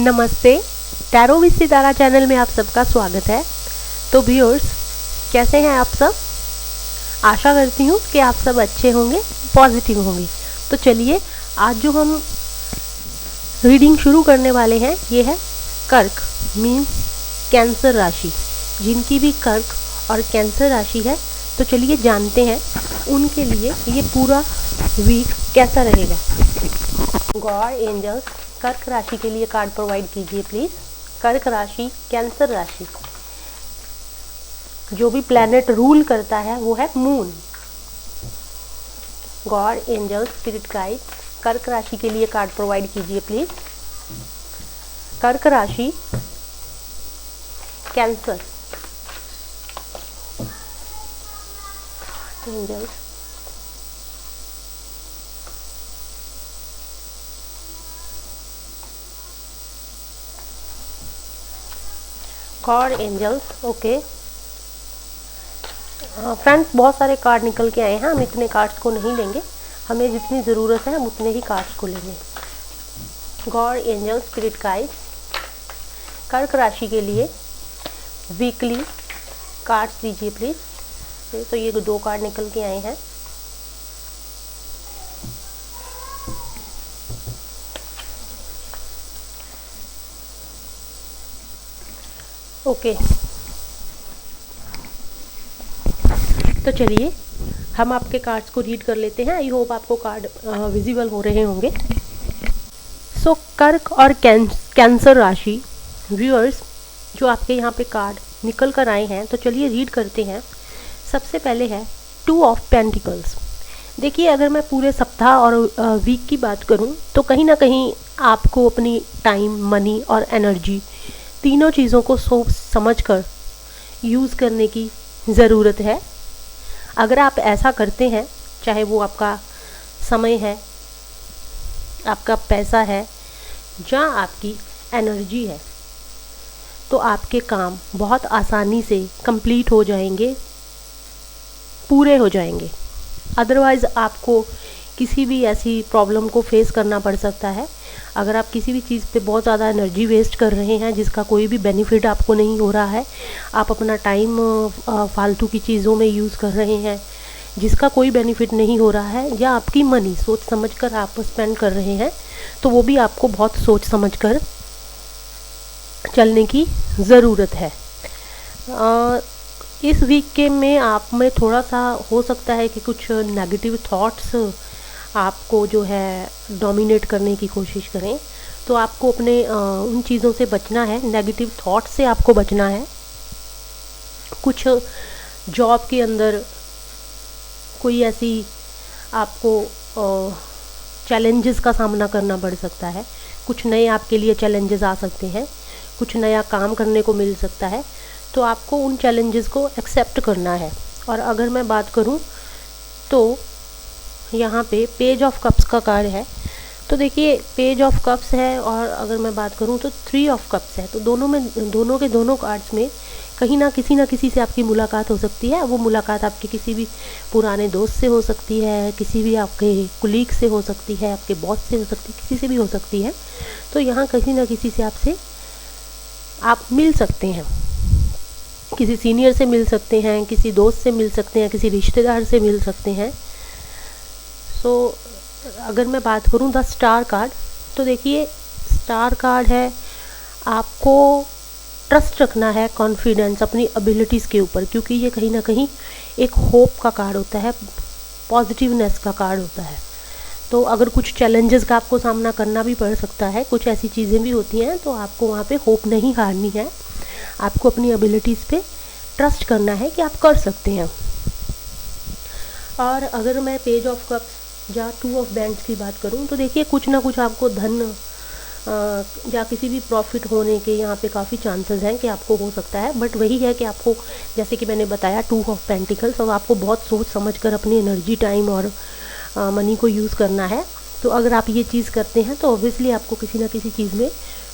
नमस्ते, tarot with Sitara channel में आप सबका स्वागत है। तो व्यूअर्स, कैसे हैं आप सब? आशा करती हूँ कि आप सब अच्छे होंगे, पॉजिटिव होंगे। तो चलिए, आज जो हम रीडिंग शुरू करने वाले हैं ये है कर्क मीन्स कैंसर राशि। जिनकी भी कर्क और कैंसर राशि है, तो चलिए जानते हैं उनके लिए ये पूरा वीक कैसा रहेगा। गॉड एंजल्स, कर्क राशि के लिए कार्ड प्रोवाइड कीजिए प्लीज। कर्क राशि, कैंसर राशि, जो भी प्लैनेट रूल करता है वो है moon. God angels, spirit guide, कर्क राशि के लिए कार्ड प्रोवाइड कीजिए प्लीज। कर्क राशि, cancer angels, god angels. Okay friends, बहुत सारे कार्ड निकल के आए हैं। हम इतने कार्ड्स को नहीं लेंगे, हमें जितनी ज़रूरत है हम उतने ही कार्ड्स को लेंगे। गॉड एंजल्स, स्पिरिट गाइड, कर्क राशि के लिए वीकली कार्ड्स दीजिए प्लीज़। तो ये 2 कार्ड निकल के आए हैं। ओके तो चलिए हम आपके कार्ड्स को रीड कर लेते हैं। आई होप आपको कार्ड विजिबल हो रहे होंगे। सो कर्क और कैंसर राशि व्यूअर्स, जो आपके यहाँ पे कार्ड निकल कर आए हैं, तो चलिए रीड करते हैं। सबसे पहले है 2 ऑफ पेंटिकल्स। देखिए, अगर मैं पूरे सप्ताह और वीक की बात करूँ तो कहीं ना कहीं आपको अपनी टाइम, मनी और एनर्जी, तीनों चीज़ों को सोच समझ कर यूज़ करने की ज़रूरत है। अगर आप ऐसा करते हैं, चाहे वो आपका समय है, आपका पैसा है, या आपकी एनर्जी है, तो आपके काम बहुत आसानी से कंप्लीट हो जाएंगे, पूरे हो जाएंगे। अदरवाइज़ आपको किसी भी ऐसी प्रॉब्लम को फेस करना पड़ सकता है। अगर आप किसी भी चीज़ पे बहुत ज़्यादा एनर्जी वेस्ट कर रहे हैं जिसका कोई भी बेनिफिट आपको नहीं हो रहा है, आप अपना टाइम फालतू की चीज़ों में यूज़ कर रहे हैं जिसका कोई बेनिफिट नहीं हो रहा है, या आपकी मनी सोच समझकर आप स्पेंड कर रहे हैं, तो वो भी आपको बहुत सोच समझकर चलने की ज़रूरत है। इस वीक के में आप में थोड़ा सा हो सकता है कि कुछ नेगेटिव थॉट्स आपको जो है डोमिनेट करने की कोशिश करें। तो आपको अपने उन चीज़ों से बचना है, नेगेटिव थॉट्स से आपको बचना है। कुछ जॉब के अंदर कोई ऐसी आपको चैलेंजेस का सामना करना पड़ सकता है। कुछ नए आपके लिए चैलेंजेस आ सकते हैं, कुछ नया काम करने को मिल सकता है, तो आपको उन चैलेंजेस को एक्सेप्ट करना है। और अगर मैं बात करूं तो यहाँ पे पेज ऑफ कप्स का कार्ड है। तो देखिए, पेज ऑफ कप्स है, और अगर मैं बात करूँ तो 3 ऑफ कप्स है। तो दोनों के दोनों कार्ड्स में कहीं ना किसी से आपकी मुलाकात हो सकती है। वो मुलाकात आपके किसी भी पुराने दोस्त से हो सकती है, किसी भी आपके कुलीग से हो सकती है, आपके बॉस से हो सकती है, किसी से भी हो सकती है। तो यहाँ किसी ना किसी से आप मिल सकते हैं। किसी सीनियर से मिल सकते हैं, किसी दोस्त से मिल सकते हैं, किसी रिश्तेदार से मिल सकते हैं। सो अगर मैं बात करूं द स्टार कार्ड, तो देखिए, स्टार कार्ड है, आपको ट्रस्ट रखना है, कॉन्फिडेंस अपनी एबिलिटीज़ के ऊपर, क्योंकि ये कहीं ना कहीं एक होप का कार्ड होता है, पॉजिटिवनेस का कार्ड होता है। तो अगर कुछ चैलेंजेस का आपको सामना करना भी पड़ सकता है, कुछ ऐसी चीज़ें भी होती हैं, तो आपको वहाँ पे होप नहीं हारनी है। आपको अपनी एबिलिटीज़ पे ट्रस्ट करना है कि आप कर सकते हैं। और अगर मैं पेज ऑफ कप्स या 2 ऑफ बैंड्स की बात करूं, तो देखिए, कुछ ना कुछ आपको धन या किसी भी प्रॉफिट होने के यहाँ पे काफ़ी चांसेस हैं कि आपको हो सकता है। बट वही है कि आपको, जैसे कि मैंने बताया, 2 ऑफ पेंटिकल्स, और आपको बहुत सोच समझकर अपनी एनर्जी, टाइम और मनी को यूज़ करना है। तो अगर आप ये चीज़ करते हैं तो ऑब्वियसली आपको किसी ना किसी चीज़ में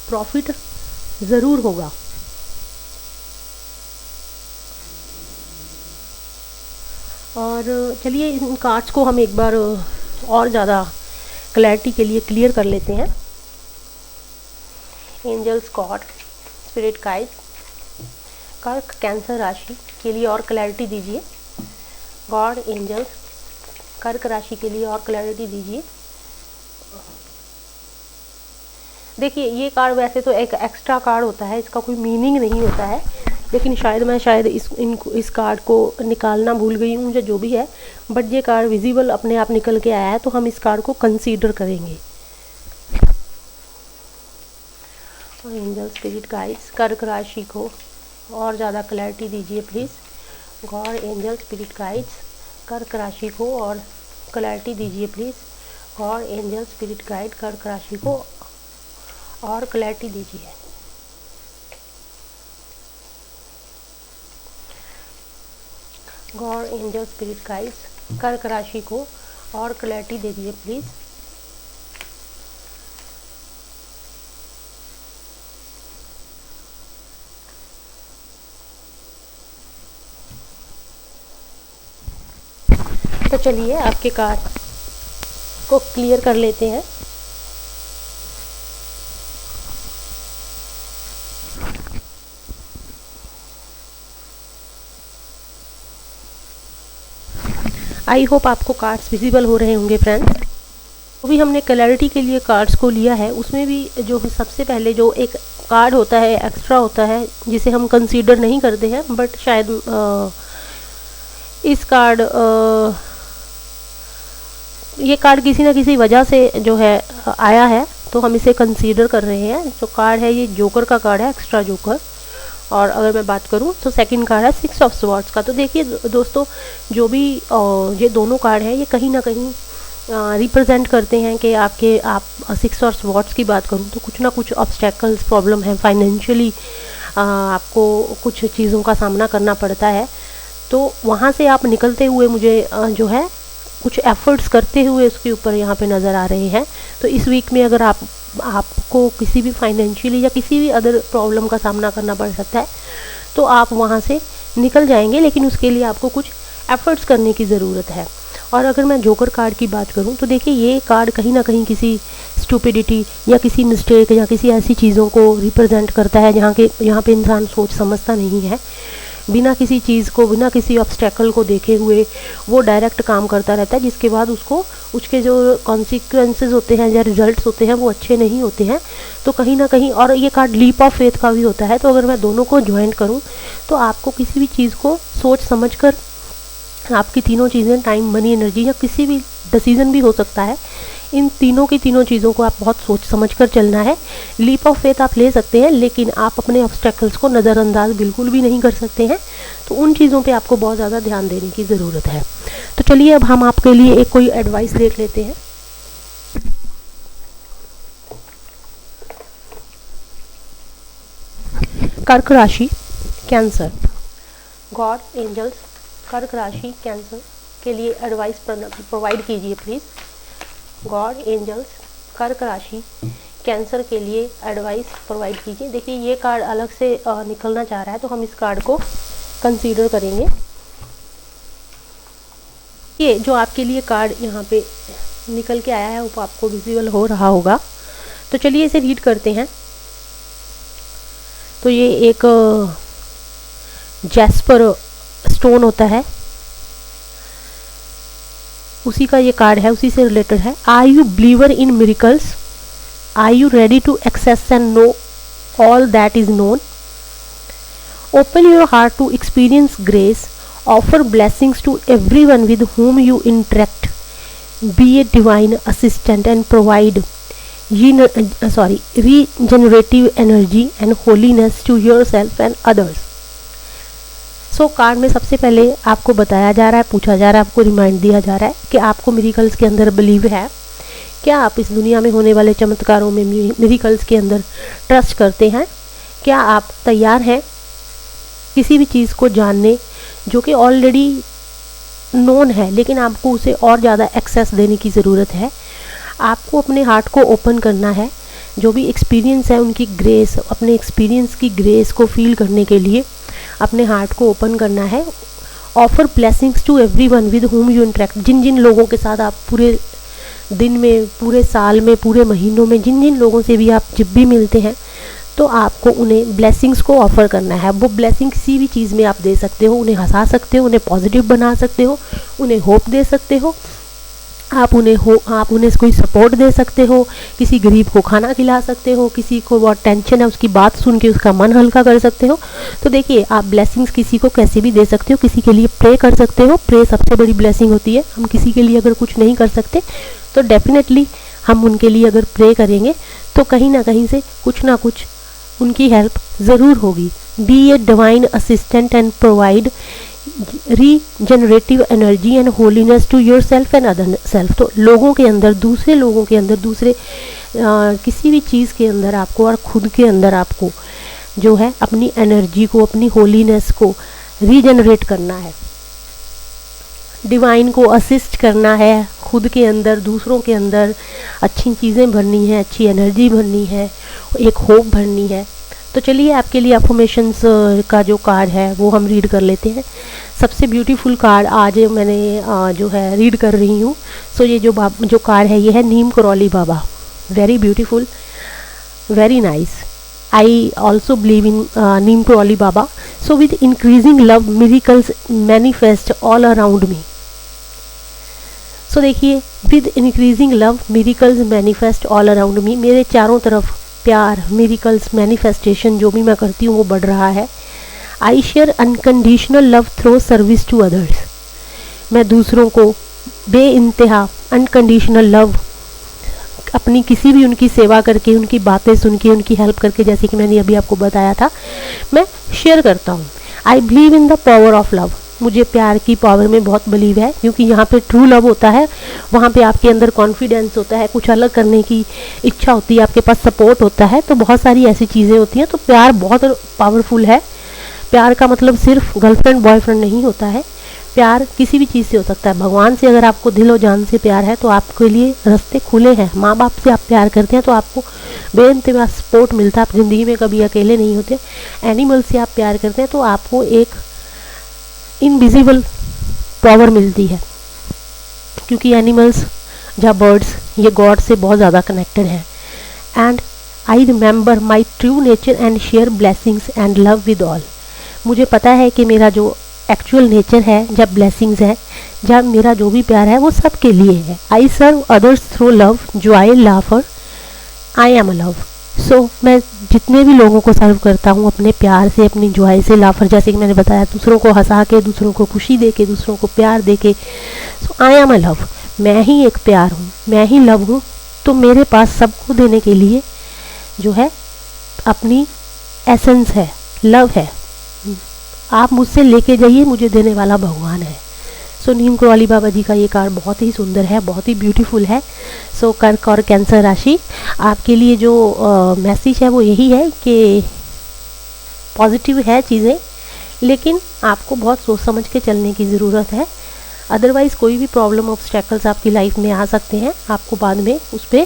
प्रॉफिट ज़रूर होगा। और चलिए, इन कार्ड्स को हम एक बार और ज़्यादा क्लैरिटी के लिए क्लियर कर लेते हैं। एंजल्स गॉड स्पिरिट गाइड कर्क कैंसर राशि के लिए और क्लैरिटी दीजिए। गॉड एंजल्स कर्क राशि के लिए और क्लैरिटी दीजिए। देखिए ये कार्ड वैसे तो एक एक्स्ट्रा कार्ड होता है, इसका कोई मीनिंग नहीं होता है, लेकिन शायद इस कार्ड को निकालना भूल गई हूँ, मुझे जो भी है, बट ये कार्ड विजिबल अपने आप निकल के आया है तो हम इस कार्ड को कंसीडर करेंगे। एंजल स्पिरिट गाइड्स कर्क राशि को और ज़्यादा क्लैरिटी दीजिए please. God angel spirit guides कर्क राशि को और क्लैरिटी दीजिए please. God angel spirit guide कर्क राशि को और क्लैरिटी दीजिए। गॉड एंजल स्पिरिट गाइड्स कर्क राशि को और क्लैरिटी दे दीजिए प्लीज़। तो चलिए आपके कार्ड को क्लियर कर लेते हैं। आई होप आपको कार्ड्स विजिबल हो रहे होंगे फ्रेंड्स। तो भी हमने क्लैरिटी के लिए कार्ड्स को लिया है, उसमें भी जो सबसे पहले जो एक कार्ड होता है एक्स्ट्रा होता है जिसे हम कंसीडर नहीं करते हैं, बट शायद इस कार्ड ये कार्ड किसी ना किसी वजह से जो है आया है तो हम इसे कंसीडर कर रहे हैं। जो कार्ड है ये जोकर का कार्ड है, एक्स्ट्रा जोकर। और अगर मैं बात करूं तो सेकंड कार्ड है 6 ऑफ स्वॉर्ड्स का। तो देखिए दोस्तों, जो भी ये दोनों कार्ड हैं ये कहीं ना कहीं रिप्रेजेंट करते हैं कि आप 6 ऑफ स्वॉर्ड्स की बात करूं तो कुछ ना कुछ ऑब्स्टेकल्स प्रॉब्लम है, फाइनेंशियली आपको कुछ चीज़ों का सामना करना पड़ता है। तो वहाँ से आप निकलते हुए मुझे जो है कुछ एफर्ट्स करते हुए उसके ऊपर यहाँ पे नज़र आ रहे हैं। तो इस वीक में अगर आपको किसी भी फाइनेंशियली या किसी भी अदर प्रॉब्लम का सामना करना पड़ सकता है तो आप वहाँ से निकल जाएंगे, लेकिन उसके लिए आपको कुछ एफर्ट्स करने की ज़रूरत है। और अगर मैं जोकर कार्ड की बात करूँ तो देखिए ये कार्ड कहीं ना कहीं किसी स्टूपिडिटी या किसी मिस्टेक या किसी ऐसी चीज़ों को रिप्रेजेंट करता है यहाँ पे इंसान सोच समझता नहीं है, बिना किसी चीज़ को, बिना किसी ऑब्स्टेकल को देखे हुए वो डायरेक्ट काम करता रहता है, जिसके बाद उसके जो कॉन्सिक्वेंसेस होते हैं या रिजल्ट्स होते हैं वो अच्छे नहीं होते हैं। तो कहीं ना कहीं, और ये कार्ड लीप ऑफ फेथ का भी होता है, तो अगर मैं दोनों को ज्वाइन करूं तो आपको किसी भी चीज़ को सोच समझ कर, आपकी तीनों चीज़ें टाइम, मनी, एनर्जी या किसी भी डिसीजन भी हो सकता है, इन तीनों चीज़ों को आप बहुत सोच समझ कर चलना है। लीप ऑफ फेथ आप ले सकते हैं, लेकिन आप अपने ऑब्स्टेकल्स को नज़रअंदाज बिल्कुल भी नहीं कर सकते हैं। तो उन चीज़ों पे आपको बहुत ज़्यादा ध्यान देने की ज़रूरत है। तो चलिए अब हम आपके लिए एक कोई एडवाइस देख लेते हैं। कर्क राशि कैंसर, गॉड एंजल्स कर्क राशि कैंसर के लिए एडवाइस प्रोवाइड कीजिए प्लीज़। गॉड एंजल्स कर्क राशि कैंसर के लिए एडवाइस प्रोवाइड कीजिए। देखिए ये कार्ड अलग से निकलना चाह रहा है तो हम इस कार्ड को कंसीडर करेंगे। ये जो आपके लिए कार्ड यहाँ पे निकल के आया है वो आपको विजिबल हो रहा होगा, तो चलिए इसे रीड करते हैं। तो ये एक जैस्पर स्टोन होता है, उसी का ये कार्ड है, उसी से रिलेटेड है। Are you believer in miracles? Are you ready to access and know all that is known? Open your heart to experience grace, offer blessings to everyone with whom you interact, be a divine assistant and provide regenerative energy and holiness to yourself and others. So card में सबसे पहले आपको बताया जा रहा है, पूछा जा रहा है, आपको रिमाइंड दिया जा रहा है कि आपको मिरेकल्स के अंदर बिलीव है क्या? आप इस दुनिया में होने वाले चमत्कारों में, मिरेकल्स के अंदर ट्रस्ट करते हैं क्या? आप तैयार हैं किसी भी चीज़ को जानने जो कि ऑलरेडी नोन है, लेकिन आपको उसे और ज़्यादा एक्सेस देने की ज़रूरत है। आपको अपने हार्ट को ओपन करना है, जो भी एक्सपीरियंस है उनकी ग्रेस, अपने एक्सपीरियंस की ग्रेस को फील करने के लिए अपने हार्ट को ओपन करना है। Offer blessings to everyone with whom you interact, जिन जिन लोगों के साथ आप पूरे दिन में, पूरे साल में, पूरे महीनों में, जिन जिन लोगों से भी आप जब भी मिलते हैं, तो आपको उन्हें ब्लेसिंग्स को ऑफ़र करना है। वो ब्लेसिंग किसी भी चीज़ में आप दे सकते हो, उन्हें हंसा सकते हो, उन्हें पॉजिटिव बना सकते हो, उन्हें होप दे सकते हो, आप उन्हें कोई सपोर्ट दे सकते हो, किसी गरीब को खाना खिला सकते हो, किसी को बहुत टेंशन है उसकी बात सुन के उसका मन हल्का कर सकते हो। तो देखिए, आप ब्लेसिंग्स किसी को कैसे भी दे सकते हो। किसी के लिए प्रे कर सकते हो, प्रे सबसे बड़ी ब्लेसिंग होती है। हम किसी के लिए अगर कुछ नहीं कर सकते तो डेफिनेटली हम उनके लिए अगर प्रे करेंगे तो कहीं ना कहीं से कुछ ना कुछ उनकी हेल्प ज़रूर होगी। Be a divine assistant and provide regenerative energy and holiness to your self and other self. तो लोगों के अंदर, दूसरे लोगों के अंदर, दूसरे किसी भी चीज़ के अंदर आपको और खुद के अंदर आपको जो है अपनी एनर्जी को, अपनी होलीनेस को रीजनरेट करना है, डिवाइन को असिस्ट करना है, खुद के अंदर, दूसरों के अंदर अच्छी चीज़ें भरनी है, अच्छी एनर्जी भरनी है, एक होप भरनी है। तो चलिए, आपके लिए अफर्मेशंस का जो कार्ड है वो हम रीड कर लेते हैं। सबसे ब्यूटीफुल कार्ड आज मैंने जो है रीड कर रही हूँ। सो ये जो कार्ड है ये है Neem Karoli Baba. Very beautiful, very nice. I also believe in Neem Karoli Baba. So with increasing love miracles manifest all around me. So देखिए, with increasing love miracles manifest all around me. मेरे चारों तरफ प्यार, मिरेकल्स, मैनिफेस्टेशन जो भी मैं करती हूँ वो बढ़ रहा है। I share unconditional love through service to others. मैं दूसरों को बे इंतहा अनकंडीशनल लव अपनी किसी भी उनकी सेवा करके, उनकी बातें सुन के, उनकी हेल्प करके, जैसे कि मैंने अभी आपको बताया था, मैं शेयर करता हूँ। I believe in the power of love. मुझे प्यार की पावर में बहुत बिलीव है, क्योंकि यहाँ पे ट्रू लव होता है, वहाँ पे आपके अंदर कॉन्फिडेंस होता है, कुछ अलग करने की इच्छा होती है, आपके पास सपोर्ट होता है, तो बहुत सारी ऐसी चीज़ें होती हैं। तो प्यार बहुत पावरफुल है। प्यार का मतलब सिर्फ गर्लफ्रेंड बॉयफ्रेंड नहीं होता है। प्यार किसी भी चीज़ से हो सकता है। भगवान से अगर आपको दिल और जान से प्यार है तो आपके लिए रास्ते खुले हैं। माँ बाप से आप प्यार करते हैं तो आपको बेइंतहा सपोर्ट मिलता है, आप ज़िंदगी में कभी अकेले नहीं होते। एनिमल से आप प्यार करते हैं तो आपको एक इनविजिबल पावर मिलती है, क्योंकि एनिमल्स या बर्ड्स ये गॉड से बहुत ज़्यादा कनेक्टेड हैं। And I remember my true nature and share blessings and love with all. मुझे पता है कि मेरा जो एक्चुअल नेचर है, जब ब्लेसिंग्स है, जब मेरा जो भी प्यार है वो सबके लिए है। I serve others through love, joy, laughter, I am a love. So मैं जितने भी लोगों को सर्व करता हूँ अपने प्यार से, अपनी जॉय से, लाफर, जैसे कि मैंने बताया, दूसरों को हंसा के, दूसरों को खुशी दे के, दूसरों को प्यार दे के। सो आई एम अ लव। मैं ही एक प्यार हूँ, मैं ही लव हूँ। तो मेरे पास सबको देने के लिए जो है अपनी एसेंस है, लव है। आप मुझसे लेके जाइए, मुझे देने वाला भगवान है। सो नीम करौली बाबा जी का ये कार्ड बहुत ही सुंदर है, बहुत ही ब्यूटीफुल है। सो कर्क और कैंसर राशि, आपके लिए जो मैसेज है वो यही है कि पॉजिटिव है चीज़ें, लेकिन आपको बहुत सोच समझ के चलने की ज़रूरत है। अदरवाइज़ कोई भी प्रॉब्लम, ऑब्स्टेकल्स आपकी लाइफ में आ सकते हैं, आपको बाद में उस पर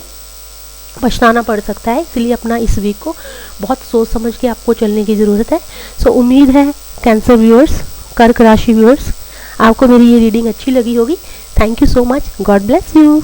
पछताना पड़ सकता है। इसलिए अपना इस वीक को बहुत सोच समझ के आपको चलने की ज़रूरत है। सो उम्मीद है कैंसर व्यूअर्स, कर्क राशि व्यूअर्स, आपको मेरी ये रीडिंग अच्छी लगी होगी। Thank you so much. God bless you.